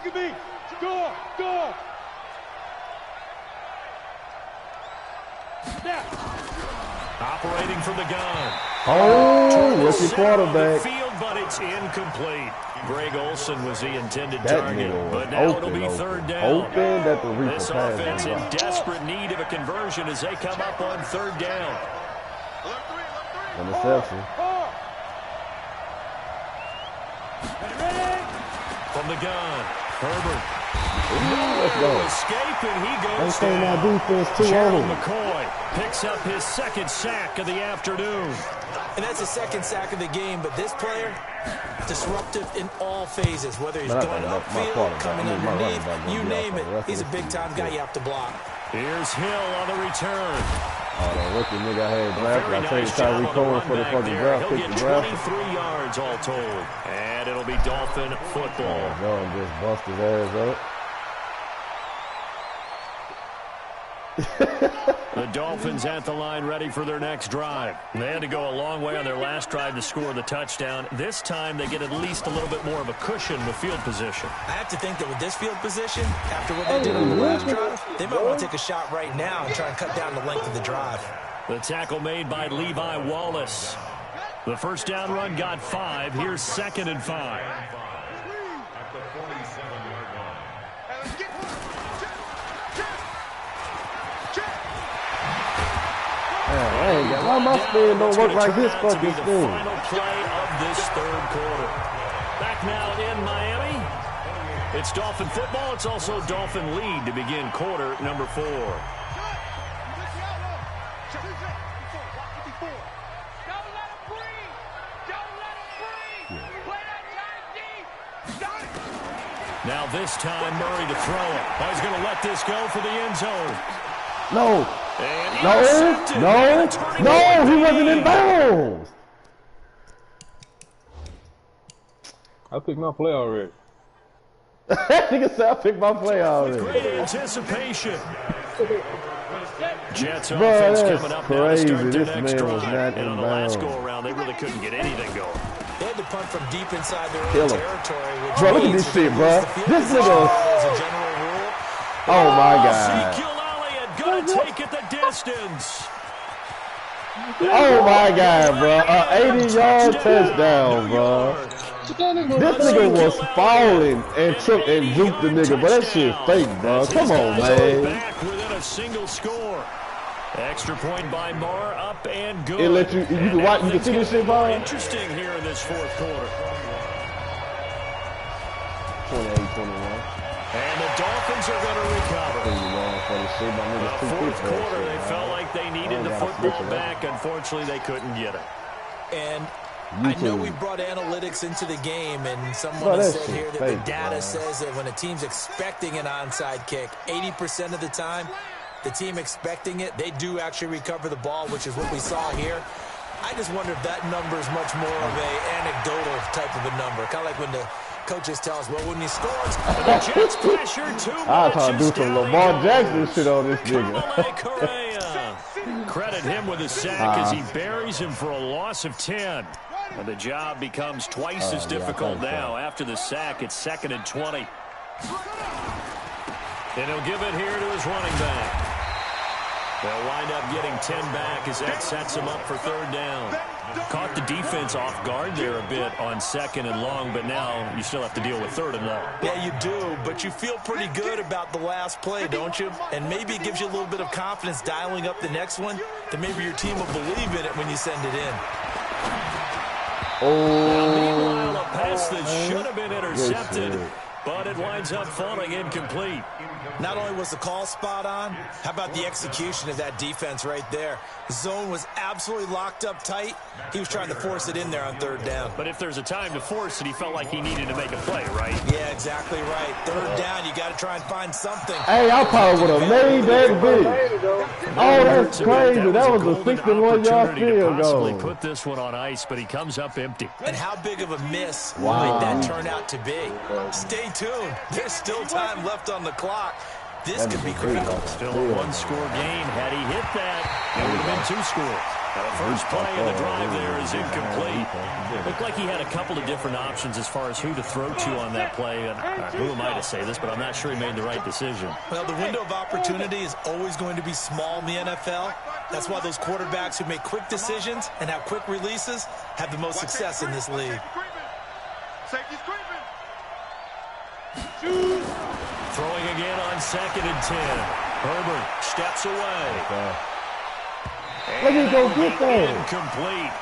Score! Score! Operating from the gun. Oh, rookie quarterback. Field, but it's incomplete. Greg Olsen was the intended That target, nigga but was now open, it'll be open. third down. Open that the Reaper This passed offense him in by. desperate need of a conversion as they come up on third down. Interception. From the gun, Herbert. Let's go. Escape, and he They goes saying down. that defense too Gerald old. McCoy picks up his second sack of the afternoon. And that's the second sack of the game, but this player, disruptive in all phases, whether he's going upfield, coming underneath, you name it. He's a big-time guy you have to block. Here's Hill on the return. Oh, that rookie nigga I had drafted. Very I tell you, nice job Tyreek on the Cohen run for the back fucking there. draft. He'll Pick the get draft. 23 yards all told. And it'll be Dolphin football. John just bust his ass up. The Dolphins at the line ready for their next drive. They had to go a long way on their last drive to score the touchdown. This time they get at least a little bit more of a cushion with field position. I have to think that with this field position, after what they did on the last drive, they might want to take a shot right now and try and cut down the length of the drive. The tackle made by Levi Wallace. The first down run got 5. Here's 2nd and 5. Why my spin don't work like this fucking spin? Final play of this third quarter. Back now in Miami. It's Dolphin football. It's also Dolphin lead to begin quarter number 4. Now this time Murray to throw it. Oh, he's going to let this go for the end zone. No. No, he wasn't in bounds. I picked my play already. Nigga said I picked my play already. Great anticipation. Jets Bro, offense that's coming up crazy. now to start their This next man was drive. not And in on the last bounds. go-around, they really couldn't get anything going. They had to punt from deep inside their Kill own him. territory. Which Bro, look at means this shit, bro. the field This position nigga. as a general rule. Oh my God. Ezekiel Elliott gonna take it the distance. Oh my God, bro. 80-yard touchdown, bro. This nigga was falling and took and juked the nigga, but that shit fake, bro. Come on, man. Back within a single score. Extra point by Marr, up and good. It let you can watch, you can see this shit, bro. Interesting here in this fourth quarter. 28-21. And the Dolphins are going to recover. The fourth quarter, they felt like they needed the football back. Unfortunately, they couldn't get it. And I know we brought analytics into the game, and someone has said here that the data says that when a team's expecting an onside kick, 80% of the time, the team expecting it, they do actually recover the ball, which is what we saw here. I just wonder if that number is much more of a anecdotal type of a number, kind of like when the coaches tell us, well, when he scores, the Jets pressure too much. I was trying to do some Lamar Jackson shit on this nigga. Credit him with a sack as he buries him for a loss of 10. And the job becomes twice as difficult now. After the sack, it's 2nd and 20. And he'll give it here to his running back. They'll wind up getting 10 back as that sets him up for third down. Caught the defense off guard there a bit on 2nd and long, but now you still have to deal with 3rd and long. Yeah, you do, but you feel pretty good about the last play, don't you? And maybe it gives you a little bit of confidence dialing up the next one, that maybe your team will believe in it when you send it in. Now, meanwhile, a pass that should have been intercepted, but it winds up falling incomplete. Not only was the call spot on, how about the execution of that defense right there? The zone was absolutely locked up tight. He was trying to force it in there on 3rd down. But if there's a time to force it, he felt like he needed to make a play, right? Yeah, exactly right. 3rd down, you got to try and find something. Hey, I probably would have made that big. Oh, that's crazy. That was a 61-yard field goal. Put this one on ice, but he comes up empty. And how big of a miss might that turn out to be? Stay tuned. There's still time left on the clock. This could be critical. Still a 1-score game. Had he hit that, it would have been 2 scores. The first play of the drive there is incomplete. Looked like he had a couple of different options as far as who to throw to on that play. And who am I to say this, but I'm not sure he made the right decision. Well, the window of opportunity is always going to be small in the NFL. That's why those quarterbacks who make quick decisions and have quick releases have the most success in this league. Throwing again on 2nd and 10. Herbert steps away. Let me go get that. Incomplete.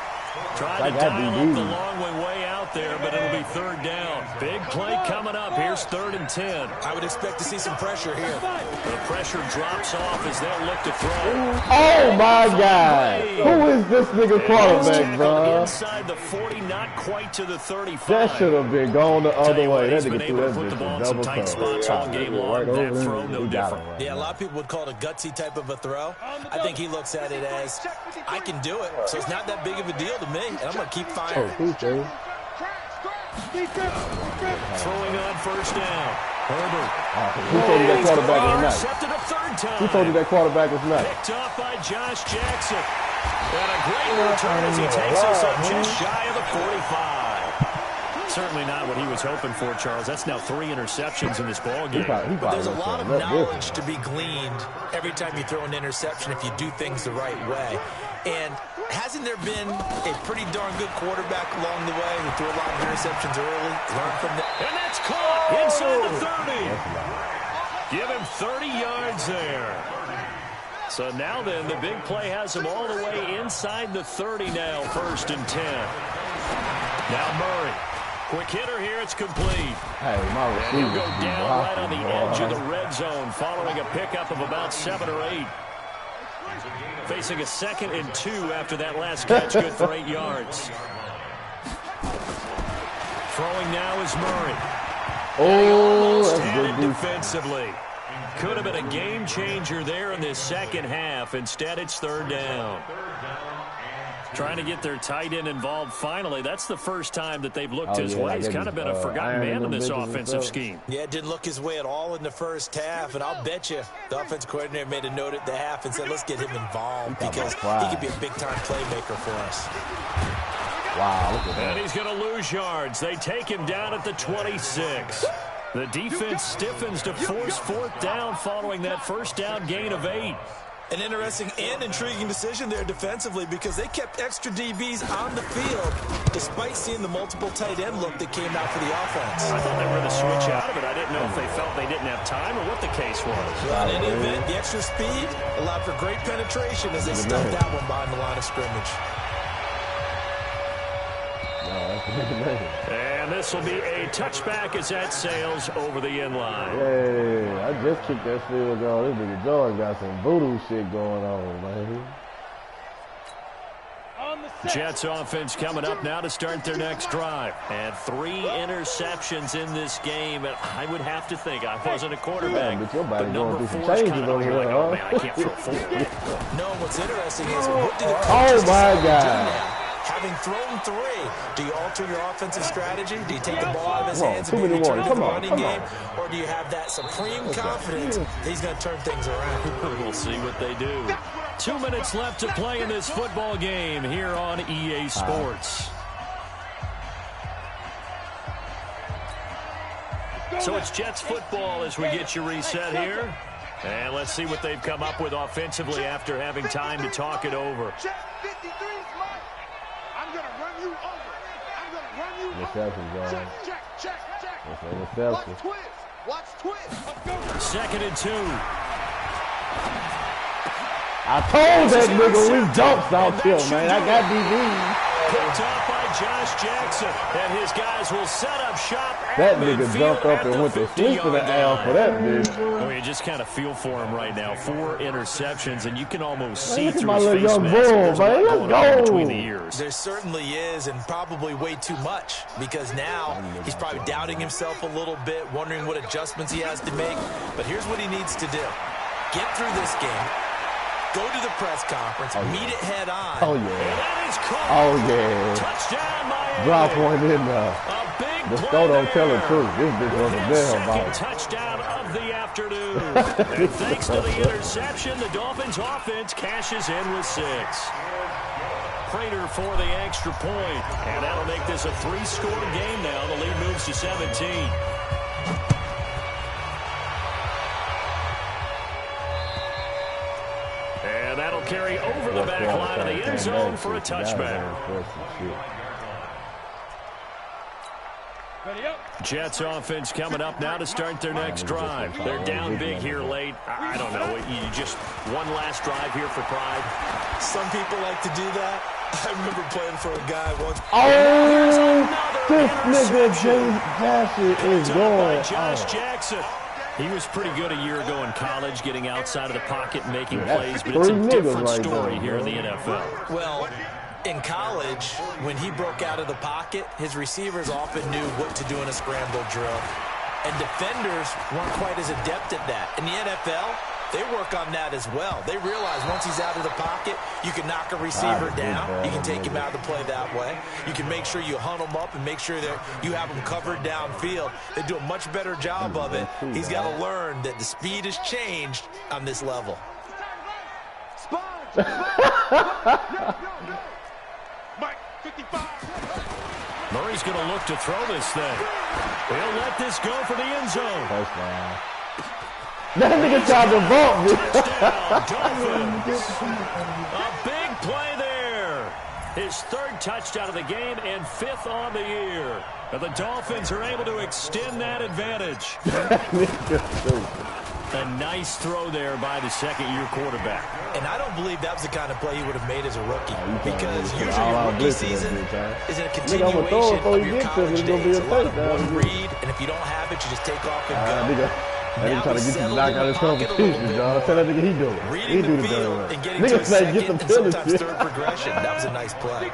Tried to dial up the long way out there, but it'll be 3rd down. Big play coming up. Here's 3rd and 10. I would expect to see some pressure here. The pressure drops off as they'll look to throw. Oh, my God. Who is this nigga quarterback, bro? Inside the 40, not quite to the 35. That should have been going the other way. That nigga threw that put bitch the ball in in some double tight spots all game long. That throw, no different. Yeah, a lot of people would call it a gutsy type of a throw. I think he looks at it as, I can do it, so it's not that big of a deal to me, and I'm going to keep firing. Throwing on 1st down. Herbert. Who told you that quarterback was not? Intercepted a 3rd time. Who told you that quarterback was not? Picked off by Josh Jackson. And a great return as he takes us up just shy of the 45. Certainly not what he was hoping for, Charles. That's now 3 interceptions in this ball game. But there's a lot of knowledge to be gleaned every time you throw an interception if you do things the right way. And hasn't there been a pretty darn good quarterback along the way who threw a lot of interceptions early? Learn from that. And that's caught inside the 30. Give him 30 yards there. So now then, the big play has him all the way inside the 30 now, 1st and 10. Now Murray. Quick hitter here, it's complete. Hey, my and he'll go down right on the edge of the red zone following a pickup of about 7 or 8. Facing a 2nd and 2 after that last catch, good for 8 yards. Throwing now is Murray. Oh, that's good good defensively. Could have been a game changer there in this 2nd half. Instead, it's 3rd down. Trying to get their tight end involved finally. That's the first time that they've looked his way. He's kind of been a forgotten man in this offensive scheme. Yeah, it didn't look his way at all in the 1st half. And I'll bet you the offensive coordinator made a note at the half and said, let's get him involved because he could be a big-time playmaker for us. Wow, look at that. And he's going to lose yards. They take him down at the 26. The defense stiffens to force 4th down following that 1st down gain of 8. An interesting and intriguing decision there defensively because they kept extra DBs on the field despite seeing the multiple tight end look that came out for the offense. I thought they were going to switch out of it. I didn't know if they felt they didn't have time or what the case was. Well, in any event, the extra speed allowed for great penetration as they stuffed that one behind the line of scrimmage. And this will be a touchback as that sails over the end line. Hey, I just kicked that field goal. This nigga George got some voodoo shit going on, man. Jets offense coming up now to start their next drive. And 3 interceptions in this game. And I would have to think, I wasn't a quarterback, but number 4 is kind of like, oh man, I can't throw 4. No, what's interesting is what do the coaches decide to do now? Having thrown 3, do you alter your offensive strategy? Do you take the ball out of his hands and maybe turn to the running game? Or do you have that supreme confidence that he's going to turn things around? We'll see what they do. 2 minutes left to play in this football game here on EA Sports. So it's Jets football as we get you reset here. And let's see what they've come up with offensively after having time to talk it over. Interception, John. Interception. Watch twist. 2nd and 2. I told that nigga we dunks out here, man. I got DBs. Picked off by Josh Jackson, and his guys will set up shop. That nigga jumped up and went to sleep in the air for that bitch. Oh, you just kind of feel for him right now. 4 interceptions, and you can almost see man, through my his little face young mask. bull, man. Let's go. Between the ears. There certainly is, and probably way too much, because now he's probably doubting himself a little bit, wondering what adjustments he has to make. But here's what he needs to do. Get through this game. Go to the press conference, meet it head on. Oh, yeah. Oh, yeah. Touchdown, Miami. Drop one in there. A big The play score don't there. tell the truth. This bitch was a damn Second ball. touchdown of the afternoon. And thanks to the interception, the Dolphins offense cashes in with 6. Prater for the extra point. And that'll make this a 3-score game now. The lead moves to 17. And that'll carry over the back line of the end zone for a touchback. Jets offense coming up now to start their next drive. They're down big here late. I don't know. You just one last drive here for pride. Some people like to do that. I remember playing for a guy once. Oh, this nigga James Bassett is going. Josh Jackson. He was pretty good a year ago in college, getting outside of the pocket and making plays, but it's a different story here in the NFL. Well, in college, when he broke out of the pocket, his receivers often knew what to do in a scramble drill. And defenders weren't quite as adept at that. In the NFL, they work on that as well. They realize once he's out of the pocket, you can knock a receiver down. You can take him out of the play that way. You can make sure you hunt him up and make sure that you have him covered downfield. They do a much better job of it. He's got to learn that the speed has changed on this level. Murray's going to look to throw this thing. He'll let this go for the end zone. That nigga tried to bump me. A big play there. His 3rd touchdown of the game and 5th on the year. And the Dolphins are able to extend that advantage. A nice throw there by the second-year quarterback. And I don't believe that was the kind of play he would have made as a rookie. Because usually your rookie season is a continuation of your college days. A lot of one read, and if you don't have it, you just take off and go. I didn't try to get you to knock out his competition, John. Tell that nigga he do it. He do the damn right. Nigga say get the sometimes third progression. That was a nice play.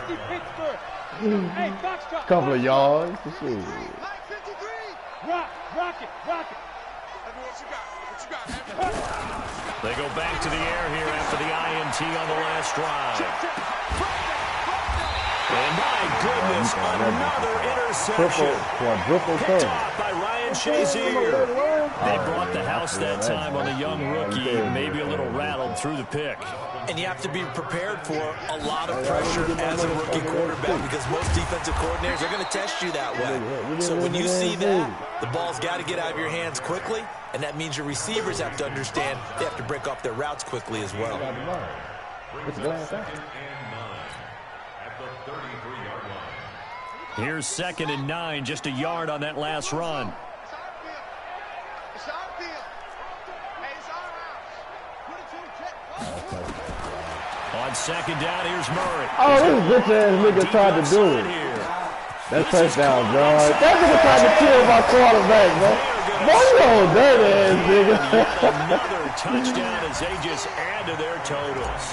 Couple of yards. Rock it. They go back to the air here after the INT on the last drive. And my goodness, another interception. Quadruple picked off by Ryan Shazier. They brought the house that time on the young rookie, maybe a little rattled through the pick. And you have to be prepared for a lot of pressure as a rookie quarterback because most defensive coordinators are going to test you that way. So when you see that, the ball's got to get out of your hands quickly, and that means your receivers have to understand they have to break off their routes quickly as well. Here's 2nd and 9, just a yard on that last run. On 2nd down, here's Murray. Oh, this bitch ass nigga tried to do it. That's touchdown, John. That nigga tried to kill my quarterback, bro. Boy, you on that ass, nigga. Another touchdown as they just add to their totals.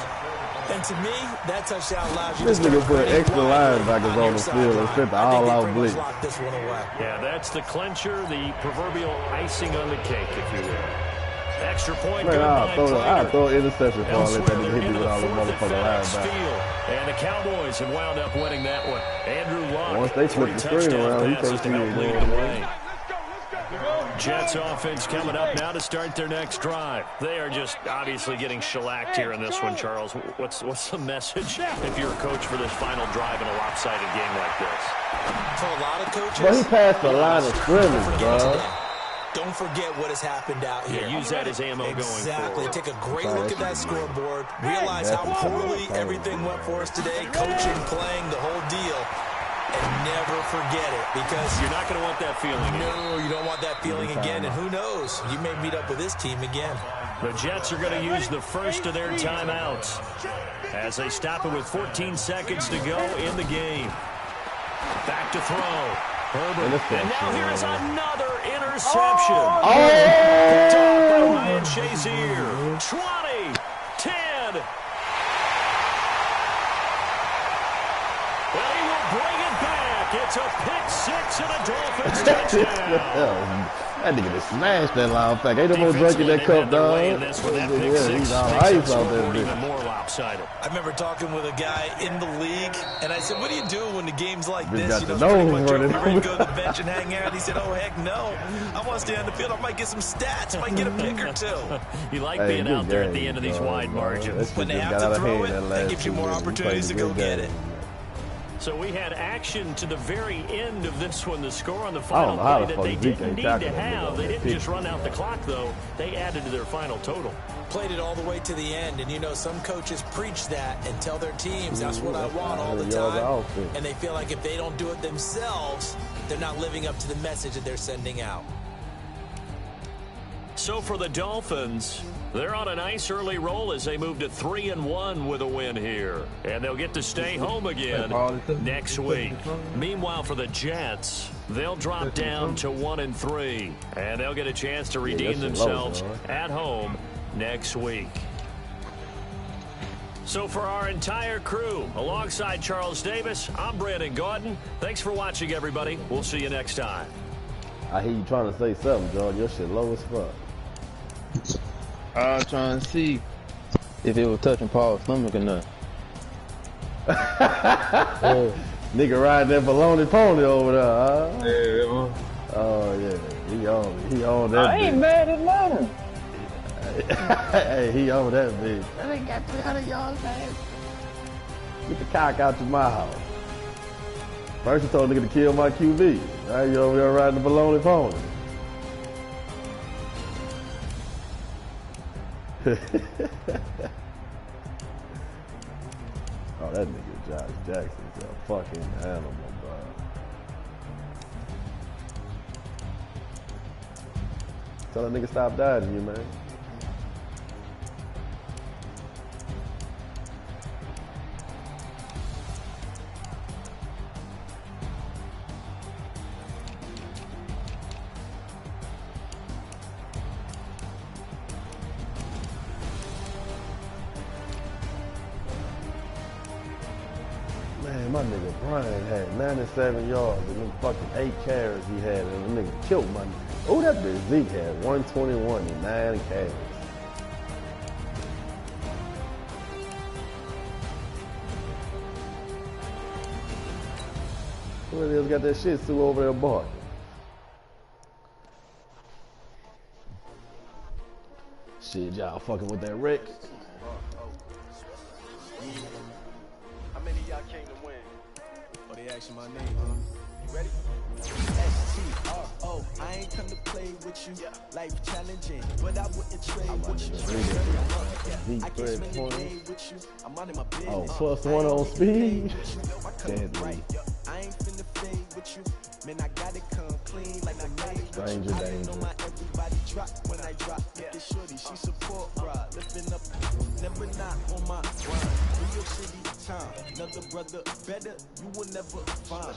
And to me, that touchdown allows you this to nigga put extra linebackers on the field and sent the all-out blitz. Yeah, that's the clincher, the proverbial icing on the cake, if you will. Extra point. Man, I'll throw an interception for all that nigga hit me with all the motherfucking linebackers. And the Cowboys have wound up winning that one. Andrew Luck. Once they flip the screen around, he can't see it lead the way. Jets offense coming up now to start their next drive. They are just obviously getting shellacked here in this one, Charles. What's the message if you're a coach for this final drive in a lopsided game like this? For a lot of coaches, but he passed the line of scrimmage, bro. Don't forget what has happened out here. Yeah, use that as ammo going forward. Exactly. Take a great look at that scoreboard. Realize how poorly everything went for us today. Coaching, playing, the whole deal. And never forget it because you're not going to want that feeling. No, you don't want that feeling again. And who knows? You may meet up with this team again. The Jets are going to use the first of their timeouts as they stop it with 14 seconds to go in the game. Back to throw. Herbert. And now here is another interception. Picked up by Ryan Shazier. 20, 10. Well, he will bring it back. It's a pick six and a Dolphins touchdown. That nigga just smashed that loud fact. Ain't no more drinking that cup, dog. He's all ice out there, lopsided. I remember talking with a guy in the league, and I said, what do you do when the game's like this? Got you know, the pretty much running. over. You go to the bench and hang out. He said, oh, heck no. I want to stay on the field. I might get some stats. I might get a pick or two. You like being out there at the end of these wide margins. When they have to throw it, that gives you more opportunities to go get it. So we had action to the very end of this one. The score on the final play that they didn't need to have. They didn't just run out the clock, though. They added to their final total. Played it all the way to the end. And, you know, some coaches preach that and tell their teams that's what I want all the time. And they feel like if they don't do it themselves, they're not living up to the message that they're sending out. So for the Dolphins, they're on a nice early roll as they move to 3-1 with a win here. And they'll get to stay home again next week. Meanwhile, for the Jets, they'll drop down to 1-3. And they'll get a chance to redeem themselves at home next week. So for our entire crew, alongside Charles Davis, I'm Brandon Gordon. Thanks for watching, everybody. We'll see you next time. I hear you trying to say something, John. Your shit low as fuck. I was trying to see if it was touching Paul's stomach or not. Nigga riding that baloney pony over there, huh? Yeah, oh, yeah. He on that I ain't mad at nothing. Hey, he on that bitch. That ain't got 300 yards, man. Get the cock out your mouth. First you told nigga to kill my QB. Now you over there riding the baloney pony. Oh, that nigga Josh Jackson's a fucking animal, bro. Tell that nigga stop dodging you, man. Man, my nigga Brian had 97 yards and them fucking 8 carries he had, and the nigga killed my nigga. Oh, that bitch Zeke had 121 and 9 carries. Who the hell's got that shit Sue over there barking? Shit, y'all fucking with that Rick. How many of y'all came to win? Oh, they asking my name, huh? You ready? S-T-R-O. I ain't come to play with you. Life challenging, but I wouldn't trade with you. I can't spend the day with you. I'm on my business. Oh, +1 on speed. Deadly. I ain't finna fade with you. Man, I gotta come clean like a maid. Stranger danger. Everybody drop when I drop. Get this shorty, she support ride. Lifting up, never not on my grind. New York City time, another brother better, you will never find.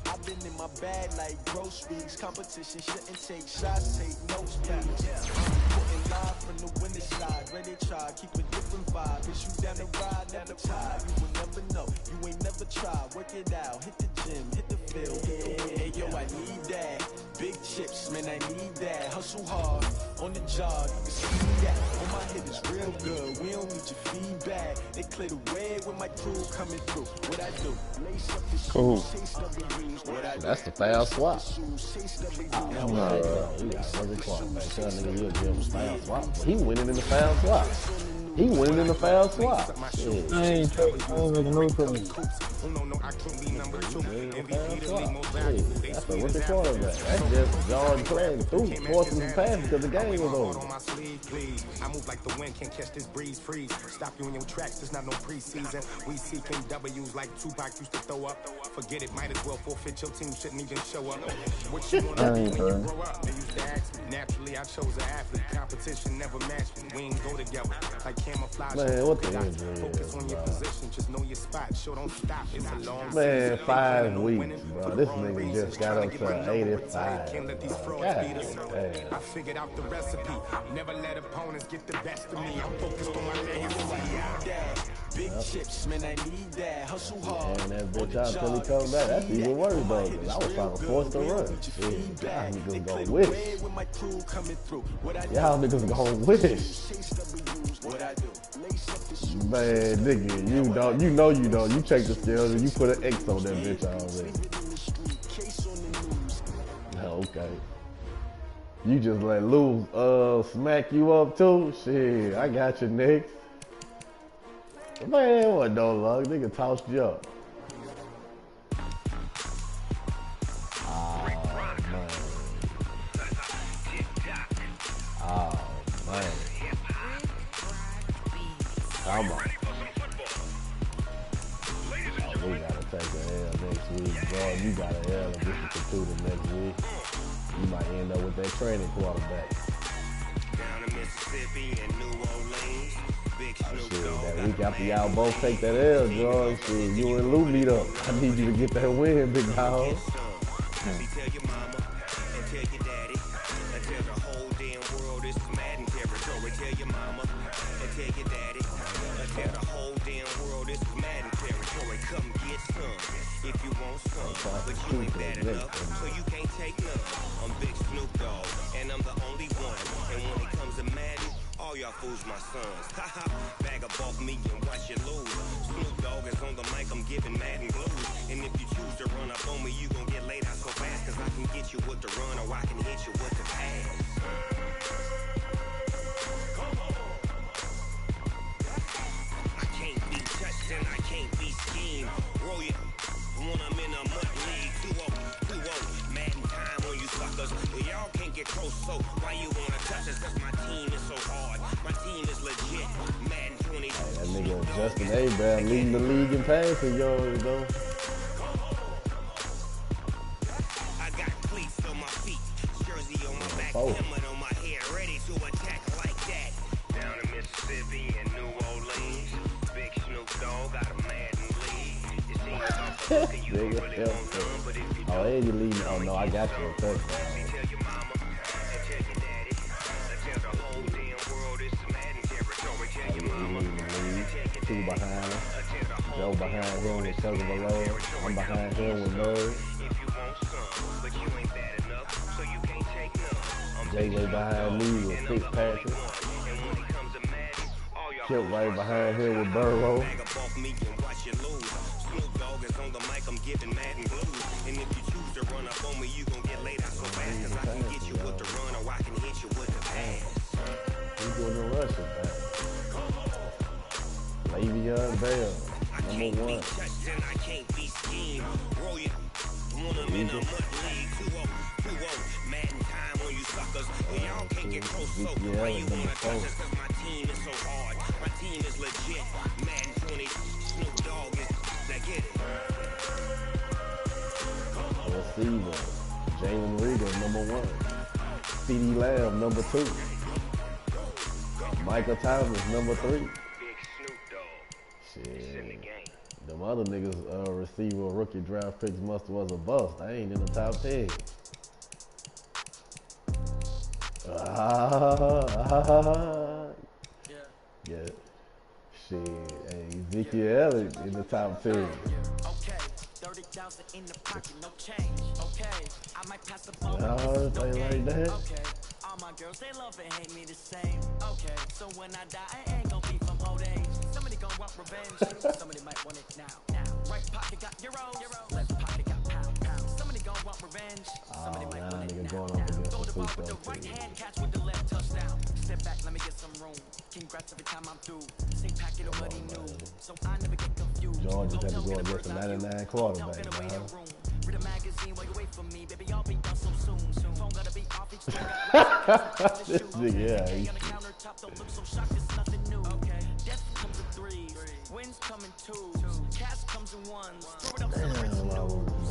I've been in my bag like groceries. Competition shouldn't take shots, take notes, please. Putting live from the winning side, ready to try, keep a different vibe. Is you down the ride, never tired. You will never know, you ain't never tried. Work it out, hit the gym, hit the field. Hey yo, I need that. Big chips, man, I need that. Hustle hard on the job, you can see that. On my head is real good. We don't need your feedback. They clear the way when my crew coming through. What I do? Lace up the shoes, taste of the rings. That's the foul swap. He winning in the foul swap. He winning in the foul swap. Shit. I ain't making no trouble. That's a rookie quarterback. That's just Jordan playing through, forcing the pass because the game was over. I move like the wind, can't catch this breeze, freeze. Stop you in your tracks, it's not no preseason. We seeking W's like Tupac used to throw up. Forget it, might as well forfeit, your team shouldn't even show up. What you want to do when you grow up? They used to ask me. Naturally, I chose an athlete. Competition never matched me. We ain't go together like Man, what the injury Focus is, on your bro? position, just know your spot. Sure, don't stop. It's a long Man, season. 5 weeks, bro. This nigga just got up to 85. Can't let these frauds beat us. I figured out the recipe. Never let opponents get the best of me. I'm focused on my legacy. Big chips, man, I need that. Hustle hard. And that bitch out till he come back. That's even worse, though. 'Cause I was trying to force the run. Shit, y'all niggas gon' wish. Y'all niggas gon' wish. Man, nigga, you know you don't. You check the scales and you put an X on that bitch already. Okay. You just let Lou smack you up too? Shit, I got you next. Man, what no luck. Nigga tossed you up. Man. Come on. Oh, we gotta take a L next week, bro. You got an L and this is computer next week. You might end up with that training quarterback. Down in Mississippi and New Orleans, big Snoop Dogg. That week after y'all both take that L, George, shit, you and Lou meet up. I need you to get that win, big dog. Tell your mama and tell your daddy and tell the whole damn world this is Madden territory. Tell your mama and tell your daddy and tell the whole damn world this is Madden territory. Come get some if you want some, but you ain't bad enough, so you can't take none. I'm Big Snoop Dogg and I'm the only one. And when it comes to Madden, all y'all fools my sons. Haha, bag up off me and watch you lose. Snoop Dogg is on the mic, I'm giving Madden blues. And if you choose to run up on me, you gon' get laid out so fast. Cause I can get you with the run or I can hit you with the pass. I can't be touched and I can't be schemed. Roll you when I'm in a mud league. 2-0, Madden time on you suckers. Well, y'all can't get close, so why you wanna touch us? Cause my team is so hard. My team is legit. Madden 20. That nigga Justin Abrams leading the league in passing, yo, though. I got cleats on my feet, jersey on my back, helmet on my head, ready to attack like that. Down in Mississippi and New Orleans, big Snoop Dogg got a Madden lead. You see what I'm you really want none, but if you oh, hey, you leading. Oh, no, I got you a touchdown. tell your mama and tell your daddy, and tell the whole damn world it's Madden territory. Tell your mama and tell your daddy, Two behind him. Joe behind him with Cousin Below. I'm behind him with Nerd. if you want some, but you ain't bad enough, so you can't take none. JJ behind me with Fitzpatrick. And when it comes to Madden, all y'all Chip right behind him with Burrow. bag up off me and watch you lose. Snoop Dogg is on the mic, I'm giving Madden blues. And if you choose to run up on me, you gon' get laid out so fast. Cause I can get you with the run or I can hit you with the pass. He's doing the rushing back. Le'Veon Bell, number 1. Touched and I can't be schemed. Roll you when I'm in a mud league. 2-0, Madden time on you suckers. Well, y'all can't get close, so why you wanna touch us? Cause my team is so hard. My team is legit. Madden 20, Snoop Dogg is, now get it. Receiver, Jalen Reagor, number 1. CeeDee Lamb, number 2. Michael Thomas, number 3. Big Snoop Dogg. Shit. Them other niggas, receiver rookie draft picks must was a bust. I ain't in the top 10. Yeah. Shit. Hey, Ezekiel Elliott in the top 10. Okay, 30,000 in the pocket, no change. Okay, I might pass the ball. Oh, they like that. Okay, all my girls, they love and hate me the same. Okay, so when I die, I ain't gon' be from old age. Somebody gon' want revenge. Somebody might want it now. Right pocket got euros, left pocket got pounds. Somebody gon' want revenge. Somebody might want it now. Throw the ball with the right hand, catch with the left touchdown. Step back, let me get some room. Congrats every time I'm through. Same packet of money new, so I never get confused. George just had to go against a 99 quarterback, man. Read a magazine while you wait for me, baby. I'll be done so soon. Phone gotta be off each day. This nigga, yeah. On the countertop, don't look so shocked. It's nothing new. Okay, death comes in threes, wins come in twos, cash comes in ones. Throw it up, celebrate the news.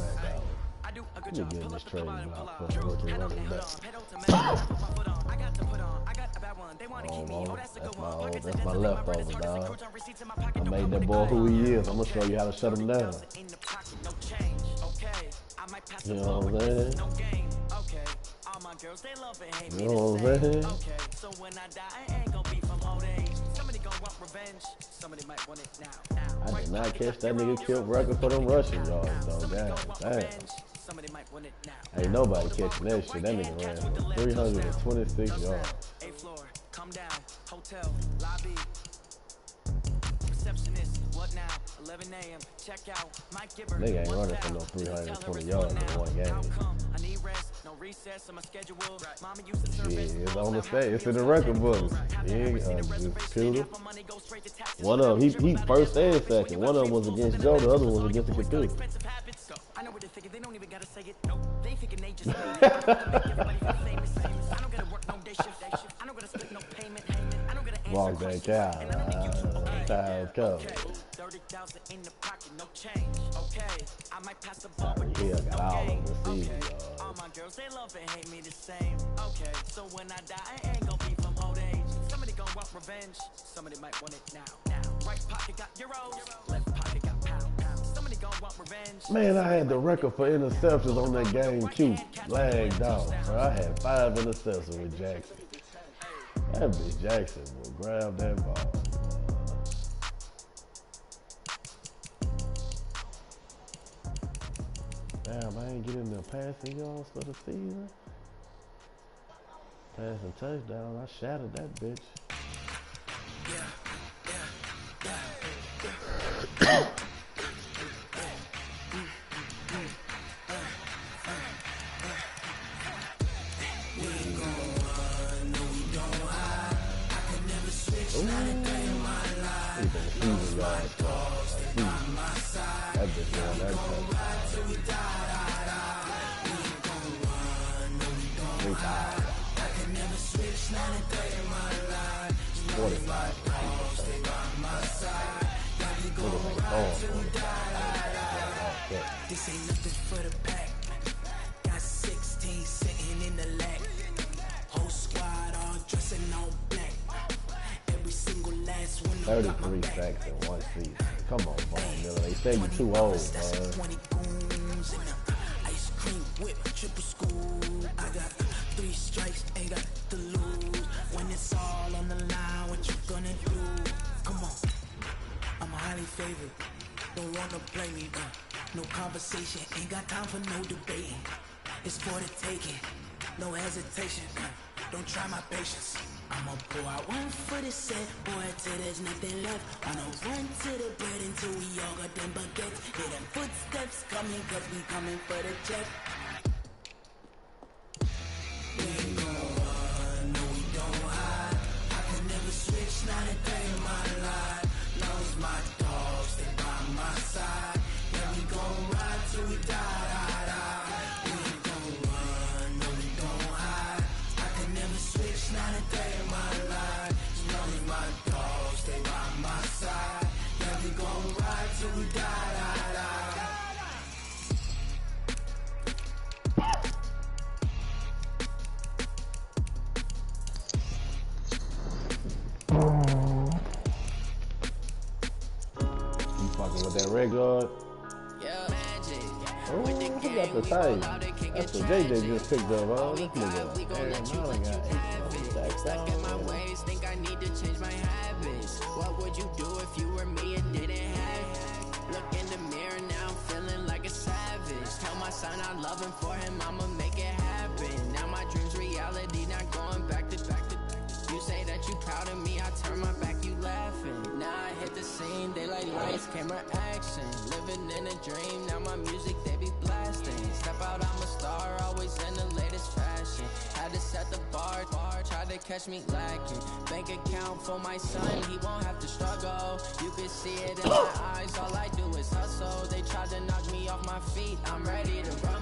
I do a good job. Get Pull this up the trade club, block pull for up. rookie Head on, running head back. on, pedal to metal. Put my foot on. I got to put on. I got a bad one. They wanna keep me motherfucker. That's my leftover, dog. I made that boy who he is. I'm gonna show you how to shut him down. You know what I'm saying? You know what I'm saying? So when I die, I ain't gonna be from old age. Somebody gonna want revenge. Somebody might want it now. I did not catch that nigga killed record for them Russian yards, though. God damn. Somebody might want it now. Ain't nobody catching that shit. That nigga ran for 326 yards. A floor, come down, hotel, lobby. Receptionist, what now? 11 a.m. Check out. Mike Gibber. Nigga ain't running for no 320 yards in one game. I need rest, no recess on my schedule. Mama used to serve Yeah, it's on the stage. It's in the record books. Yeah, computer. One of them, he first and second. One of them was against Joe, the other one was against the computer. I know what they figure, they don't even gotta say it. Nope. They thinking they just made it. Everybody feel famous. I don't gotta work no day shift. I don't gotta split no payment. I don't gotta answer Walk that cow. Time come. 30,000 in the pocket, no change. Okay, I might pass the ball, but Yeah, got all of the receivers. all my girls, they love and hate me the same. Okay, so when I die, I ain't gonna be from old age. Somebody gonna want revenge. Somebody might want it now. Right pocket got euros, left pocket got pound. Somebody gonna want revenge. Man, I had the record for interceptions on that game too. Lagged out, bro. I had 5 interceptions with Jackson. That bitch Jackson will grab that ball. Damn, I ain't getting the passing yards for the season. Passing touchdown, I shattered that bitch. That bitch won that touchdown. This ain't nothing for the pack. Got 16 sitting in the lag. Whole squad all dressing all black. Every single last one. 33 sacks in one season. Come on, Von Miller. They say you're too old, man. 20 goons and ice cream whip, triple school. I got 3 strikes, ain't got to lose. When it's all on the line, what you gonna do? Come on, I'm highly favored. Don't wanna play me, no conversation, ain't got time for no debating. It's for the taking, no hesitation. Don't try my patience. I'ma pour out one for the set, boy, till there's nothing left. I'ma run to the bread until we all got them baguettes. Hear them footsteps coming, cause we coming for the check. We ain't gon' run, no we don't hide. I can never switch, not a day in my life. Long as my dogs stay by my side. Yeah, we gon' ride till we die. We ain't gon' run, no we don't hide. I can never switch, not a day in my life. As long as my dogs stay by my side. Yeah, we gon' ride till we die. You fucking with that red guard? Oh, who got the thing? That's what JJ just picked up, huh? This nigga. Stuck in my ways, think I need to change my habits. What would you do if you were me and didn't have it? Look in the mirror now, I'm feeling like a savage. Tell my son I love him, for him I'ma make it happen. Now my dream's reality, not going back to back to back. You say that you proud of me, I turn my back, you laughing. Now I hit the scene, daylight lights, camera action. Living in a dream, now my music they be blasting. Step out, I'm a star, always in the latest fashion. Had to set the bar, tried to catch me lacking. Bank account for my son, he won't have to struggle. You can see it in my eyes, all I do is hustle. They tried to knock me off my feet, I'm ready to run.